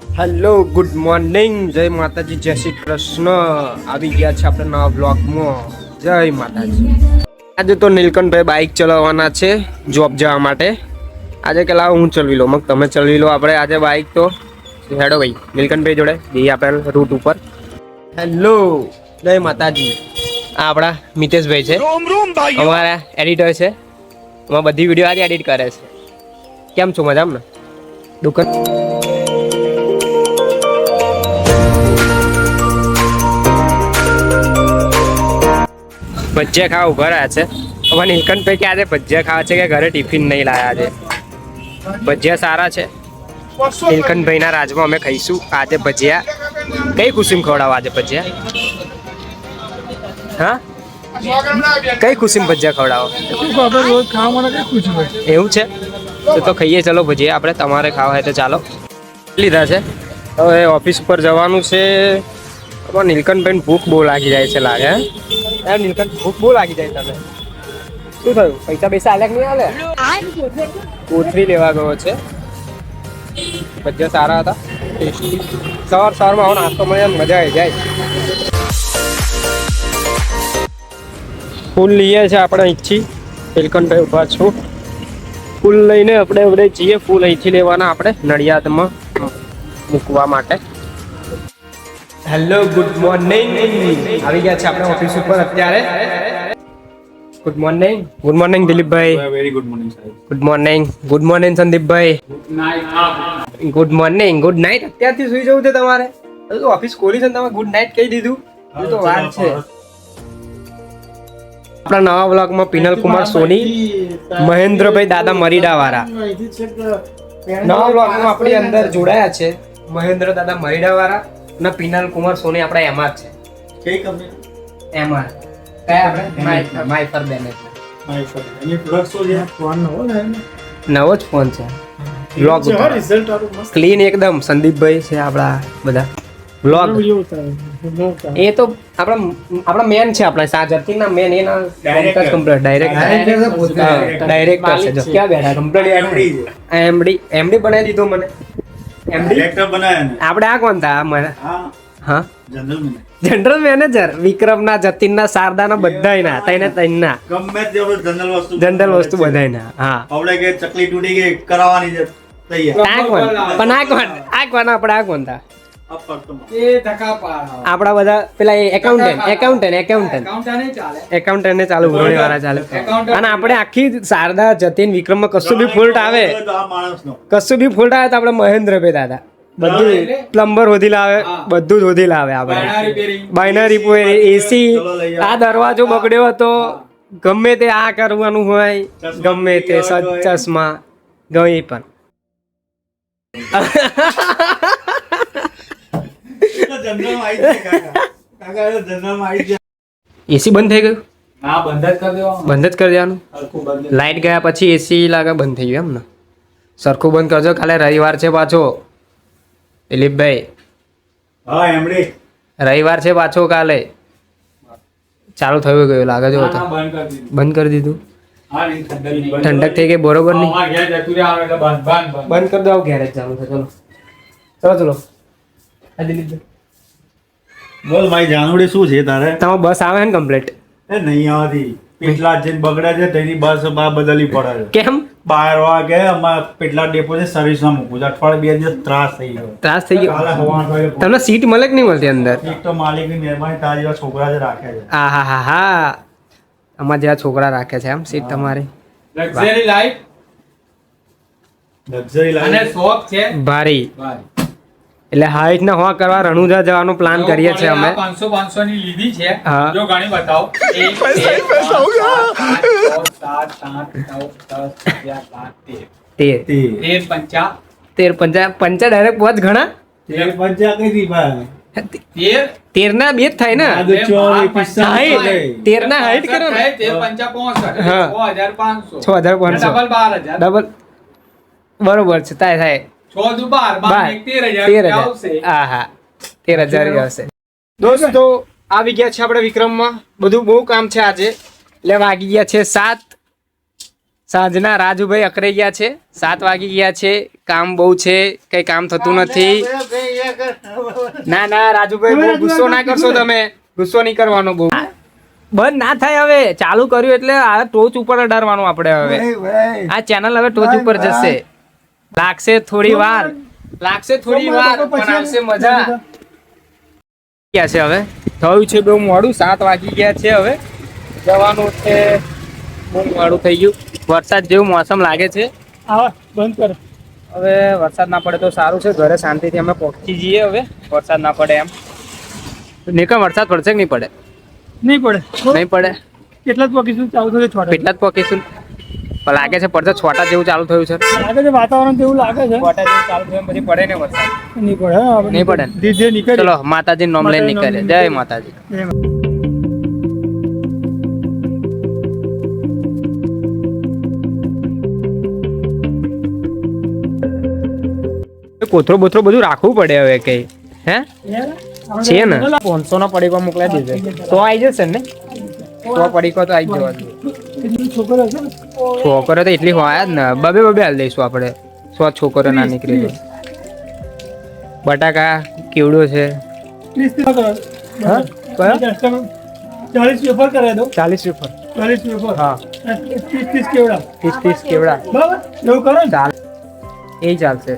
Hello good morning, જય માતાજી, જય શ્રી કૃષ્ણ. આવી ગયા છે આપણે નવા બ્લોગમાં. જય માતાજી. આજે તો નીલકંઠભાઈ બાઇક ચલાવવાના છે જોબ જવા માટે. આજે કે લાવો હું ચલાવી લો, મગ તમે ચલાવી લો. આપણે આજે બાઇક તો હેડો ભાઈ નીલકંઠભાઈ જોડે જઈએ આપણે રૂટ ઉપર. હેલો જય માતાજી. આ આપણા મિતેશભાઈ છે, અમારા એડિટર છે. એમાં બધી વિડીયો આજે એડિટ કરે છે. કેમ છો, મજામાં ને? દુકાન ભજીયા ખાવા ઉભા રહ્યા છે. હવે નીલકંઠભાઈ કે આજે ભજીયા ખાવા છે કે ઘરે ટિફિન નહીં લાયા છે. ભજીયા સારા છે. નીલકંઠભાઈના રાજમાં અમે ખાઈશું આજે ભજીયા. કઈ ખુશીમાં ખવડાવો આજે ભજીયા? હા, કઈ ખુશીમાં ભજીયા ખવડાવો? એવું છે તો ખાઈએ. ચલો ભજીયા આપણે. તમારે ખાવા હોય તો ચાલો. લીધા છે. હવે ઓફિસ ઉપર જવાનું છે. નીલકંઠભાઈને ભૂખ બહુ લાગી જાય છે લાગે. યાર નીલકંઠ ભૂખ બહુ લાગી જાય. તમે શું થયું? પૈસા પૈસા આલ્યા કે નહીં આલે? કોથળી લેવા ગયો છે. ભજીયા સારા હતા, ટેસ્ટી. સવારમાં આવો નાસ્તો મળે એમ મજા આવી જાય. ફૂલ લઈએ છે આપણે અહીંથી. નીલકંઠભાઈ ઉભા છું. ફૂલ લઈને આપણે જઈએ. ફૂલ અહીંથી લેવાના આપણે નડિયાદમાં મૂકવા માટે. Hello good morning. આવી ગયા છે આપણે ઓફિસ ઉપર અત્યારે. Good morning. ગુડ મોર્નિંગ દિલીપભાઈ. વેરી ગુડ મોર્નિંગ સાહેબ. Good morning. ગુડ મોર્નિંગ સંદીપભાઈ. Good morning. Good night. અત્યારથી સુઈ જવું છે તમારે? ઓફિસ ખોલી છે ને તમે ગુડ નાઇટ કહી દીધું? એ તો વાત છે. આપણા નવા બ્લોગમાં પિનલ કુમાર સોની, મહેન્દ્રભાઈ દાદા મરીડા વાળા નવા બ્લોગમાં આપણી અંદર જોડાયા છે. મહેન્દ્ર દાદા મરીડા વાળા અને પિનલ કુમાર સોની આપણા એમાં જ છે. કઈ કંપની? એમાં કયા આપણે માઈફર બેને માઈફર. એની પ્રોડક્ટ શું છે? ફોન નવો ને? નવો જ ફોન છે. બ્લોગ રિઝલ્ટ આરું મસ્ત ક્લીન એકદમ. સંદીપભાઈ છે આપણા બધા બ્લોગ. એ તો આપણા મેન છે. આપણા સાજરતીના મેન એના કમ્પ્લીટ ડાયરેક્ટર છે. જો ક્યાં બેઠા કમ્પ્લીટ એમડી બનાવી દીધો મને. ડાયરેક્ટર બનાયા ને? આપણે આ કોણ હતા? હા, જનરલ મેનેજર. General manager. વિક્રમના, જતીનના, શારદાના બધાયના ત્રણના ગમે તે આપણે જનરલ વસ્તુ બધાયના. હા, આપણે કે ચકલી તૂટી ગઈ કરાવવાની છે તૈયાર. આ કોણ? પણ આ કોણ આપણે આ કોણ હતા? આપણા બધા પેલા એકાઉન્ટન્ટ ચાલુ ઉઘરણી વાળા ચાલુ. અને આપણે આખી શારદા, જતીન, વિક્રમમાં કશું બી ફોલ્ટ આવે, તો આ માણસનો કશું બી ફોલ્ટ આવે તો આપણે મહેન્દ્રભાઈ દાદા બધું પ્લમ્બર હોધી લાવે, બધું જ હોધી લાવે. આપણે બાયના રિપેરિંગ, એસી, આ દરવાજો બગડ્યો હતો, ગમે તે આ કરવાનું હોય, ગમે તે ચશ્મા ગઈ પણ. જનરલમાં આવી જાય કાકા. કાકા જનરલમાં આવી જાય. એસી બંધ થઈ ગયું? હા, બંધ જ કરી દેવાનું. બંધ જ કરી દેવાનું. હલકું બંધ. લાઈટ ગયા પછી એસી લાગે બંધ થઈ ગયું એમ ને? સરખું બંધ કરજો. કાલે રવિવાર છે પાછો દિલીપભાઈ. હા, એમડી રવિવાર છે પાછો કાલે. ચાલુ થયું ગયું લાગે જો. બંધ કરી દીધું. બંધ કરી દીધું. હા, નહીં ઠંડક ઠંડક થઈ ગઈ બરોબર નહીં? હા, ઘેર જતું રહેવાનું એટલે બંધ. બંધ કરી દો. ગેરેજ ચાલુ છે. ચલો ચલો. આ દિલીપભાઈ બોલ ભાઈ, જાનુડી શું છે તારે? તમારે બસ આવે ને કમ્પ્લીટ? એ નહીં આવતી. પેટલા જે બગડે છે તેની બસ બદલવી પડે છે. કેમ? 12 વાગે અમારે પેટલા ડેપો છે સર્વિસમાં મૂકવું છે. અઠવાડિયે 2 દિવસ ત્રાસ થઈ ગયો. ત્રાસ થઈ ગયો. કાલે હવારમાં ગયો. તમને સીટ મળે કે નહીં મળતી અંદર? એક તો માલિકની મહેરબાની, તારા જેવા છોકરા જ રાખે છે. હા હા હા હા, અમારા જેવા છોકરા રાખે છે એમ સીટ તમારી. લક્ઝરી લાઈફ લક્ઝરી અને લાઈફ. શોખ છે ભારી. ભાઈ. એટલે હાઈટ ના હોવા કરવા રણુજા જવાનો પ્લાન કરીએ છીએ અમે. 500 ની લીધી છે. હા. જો ઘણી બતાવો. 1 2 3 4 5 6 7 8 9 10 13 પંચા ડાયરેક્ટ પહોંચ ઘણા. 13 પંચા કઈ દી ભાઈ? 13 ના બે જ થાય ને? આ તો 24 45 13 ના હાઈટ કરો ને. 13 5 હા. 6500 6500 ડબલ 12000 ડબલ બરોબર છે. થાય 6 દુ 12 બાર. 13000 આવશે. હા હા, 13,000 આવશે. દોસ્તો આવી ગયા છે આપણે વિક્રમમાં. બધું બહુ કામ છે આજે. એટલે વાગી ગયા છે 7. સાંજના રાજુભાઈ અકરાઈ ગયા છે, 7 વાગી ગયા છે, કામ બહુ છે, કઈ કામ થતું નથી. ના ના રાજુભાઈ બહુ ગુસ્સો ના કરશો તમે, ગુસ્સો નહીં કરવાનો બહુ. બંધ ના થાય હવે, ચાલુ કર્યું એટલે આ ટોચ ઉપર અડાડવાનું આપણે હવે. આ ચેનલ હવે ટોચ ઉપર જશે. લાગશે થોડી વાર પણ આવશે મજા. ગયા છે હવે, થયું છે બહુ મોડું, 7 વાગી ગયા છે, હવે જવાનું છે. બહુ મોડું થઈ ગયું, વરસાદ જેવું મોસમ લાગે છે. બંધ કર. હવે વરસાદ ના પડે તો સારું છે, ઘરે શાંતિથી અમે પહોંચી જઈએ. હવે વરસાદ ના પડે એમ નીકળ. વરસાદ પડશે કે નહીં પડે? નહીં પડે. નહીં પડે. કેટલા જ પકીશું ચાલુ થશે છોટા. કેટલા જ પકીશું પણ લાગે છે પડશે. છોટા જેવું ચાલુ થયું છે. લાગે છે વાતાવરણ તો એવું લાગે છે. છોટા જેવું ચાલુ થયું પછી પડે ને વરસાદ? નહીં પડે. નહીં પડે ને? ધીરે નીકળે. ચલો માતાજી નોમ લઈને નીકળે. જય માતાજી. કોથરો બોથરો બધું રાખવું પડે હવે કઈ. હે છે ને 500 નો પડીકો મોકલાઈ દીધો તો આવી જશે ને? 100 પડીકો તો આવી જવા જોઈએ. છોકરો તો એટલી હોય જ ને, બબે હાલ દઈશું આપણે. 100 છોકરો ના નીકળી જાય. બટાકા કેવડો છે? 40 વેફર કરાવી દો. 40 રૂપિયા. 40 વેફર. હા 30 કેવડા. 30 કેવડા બરાબર એવું કરો ને. ચાલ એ ચાલશે.